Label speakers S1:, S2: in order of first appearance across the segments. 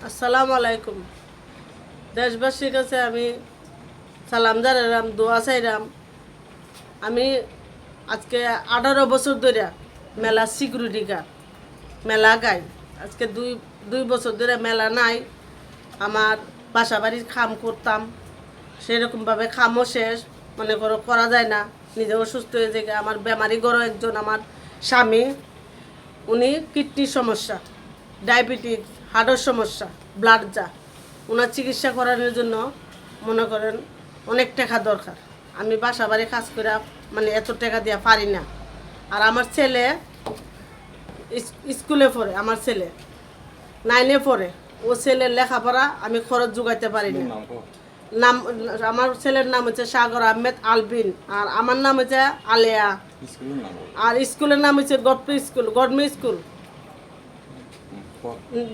S1: আসসালামু আলাইকুম। দেশবাসীর কাছে আমি সালাম জানাইলাম, দোয়া চাইলাম। আমি আজকে 18 বছর ধরে মেলা সিকিউরিটি গার্ড, মেলা গাই। আজকে দুই বছর ধরে মেলা নাই। আমার বাসা বাড়ির খাম করতাম, সেরকমভাবে খামও শেষ, মনে করো করা যায় না। নিজে অসুস্থ হয়ে যায়। আমার বেমারি গড় একজন আমার স্বামী, উনি কিডনির সমস্যা, ডায়াবেটিস, হার্টের সমস্যা, ব্লাড যা। ওনার চিকিৎসা করানোর জন্য মনে করেন অনেক টাকা দরকার। আমি বাসা বাড়ি কাজ করে মানে এত টাকা দেওয়া পারি না। আর আমার ছেলে স্কুলে পড়ে, আমার ছেলে 9-এ পড়ে। ও ছেলের লেখাপড়া আমি খরচ যোগাইতে পারি না। নাম, আমার ছেলের নাম হচ্ছে সাগর আহমেদ আলবিন, আর আমার নাম হচ্ছে আলেয়া। আর স্কুলের নাম হচ্ছে গভর্নমেন্ট স্কুল।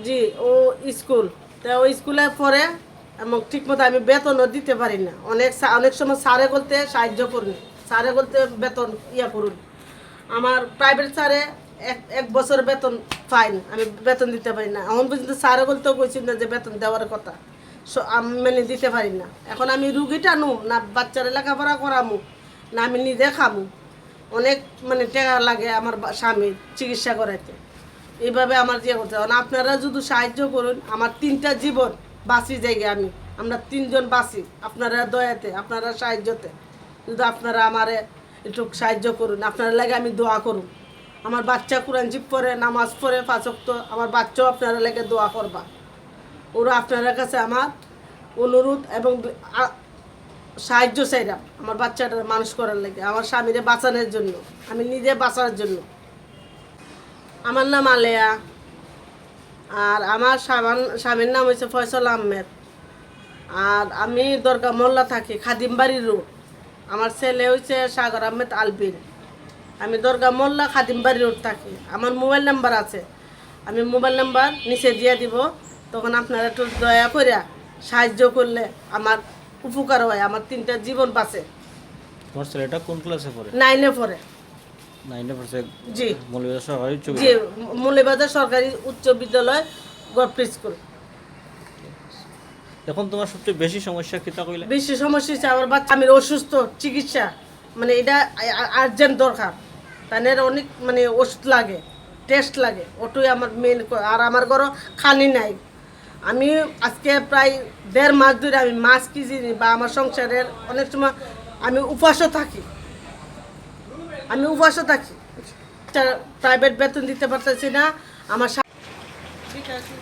S1: জি, ও স্কুল। তা ওই স্কুলে পড়ে এবং ঠিকমতো আমি বেতনও দিতে পারি না। অনেক সময় স্যারে বলতে সাহায্য করুন, স্যারে বলতে বেতন করুন। আমার প্রাইভেট স্যারে এক বছর বেতন ফাইন, আমি বেতন দিতে পারি না। এখন পর্যন্ত স্যারে বলতেও কইছি না যে বেতন দেওয়ার কথা, আমি মানে দিতে পারি না। এখন আমি রুগীটা নু না, বাচ্চারা লেখাপড়া করামু না, আমি নিজে খামু। অনেক মানে টাকা লাগে আমার স্বামীর চিকিৎসা করাইতে। এইভাবে আমার করতে হবে। আপনারা যদি সাহায্য করুন, আমার 3টা জীবন বাঁচি জায়গায় আমরা 3জন বাঁচি আপনারা দয়াতে, আপনারা সাহায্যতে। যদি আপনারা আমারে একটু সাহায্য করুন, আপনারা লাগে আমি দোয়া করুন। আমার বাচ্চা কোরআন জিপ পড়ে, নামাজ পড়ে 5 ওয়াক্ত। আমার বাচ্চাও আপনারা লাগে দোয়া করবা। ওরা আপনার কাছে আমার অনুরোধ এবং সাহায্য চাইলাম আমার বাচ্চাটা মানুষ করার লাগে, আমার স্বামীরে বাঁচানোর জন্য, আমি নিজে বাঁচার জন্য। আমার নাম আলেয়া, আর আমার স্বামীর নাম হচ্ছে ফয়সাল আহমেদ। আর আমি দরগা মোল্লা থাকি, খাদিমবাড়ি রোড। আমার ছেলে হচ্ছে সাগর আহমেদ আলবিন। আমি দরগা মোল্লা, খাদিমবাড়ি রোড থাকি। আমার মোবাইল নাম্বার আছে, আমি মোবাইল নাম্বার নিচে দিয়ে দিব। তখন আপনারা একটু দয়া করে সাহায্য করলে আমার উপকার হয়, আমার 3টা জীবন বাঁচে।
S2: তোমার ছেলেটা কোন ক্লাসে পড়ে?
S1: 9-এ পড়ে।
S2: 9-এ পড়ছে।
S1: জি,
S2: মৌলভীবাজার সরকারি উচ্চ
S1: বিদ্যালয় গভর্নমেন্ট স্কুল।
S2: এখন তোমার সবচেয়ে বেশি সমস্যা কিতা কইলে?
S1: বেশি সমস্যা হচ্ছে আমার বাচ্চা, আমি অসুস্থ, চিকিৎসা মানে এটা আর্জেন্ট দরকার। তাদের অনেক মানে ওষুধ লাগে, টেস্ট লাগে, ওটাই আমার মেন। আর আমার ঘরও খানি নাই। আমি আজকে প্রায় 1.5 মাস ধরে আমি মাছ কিনি বা আমার সংসারের অনেক সময় আমি উপাসও থাকি, প্রাইভেট বেতন দিতে পারতেছি না আমার। ঠিক আছে।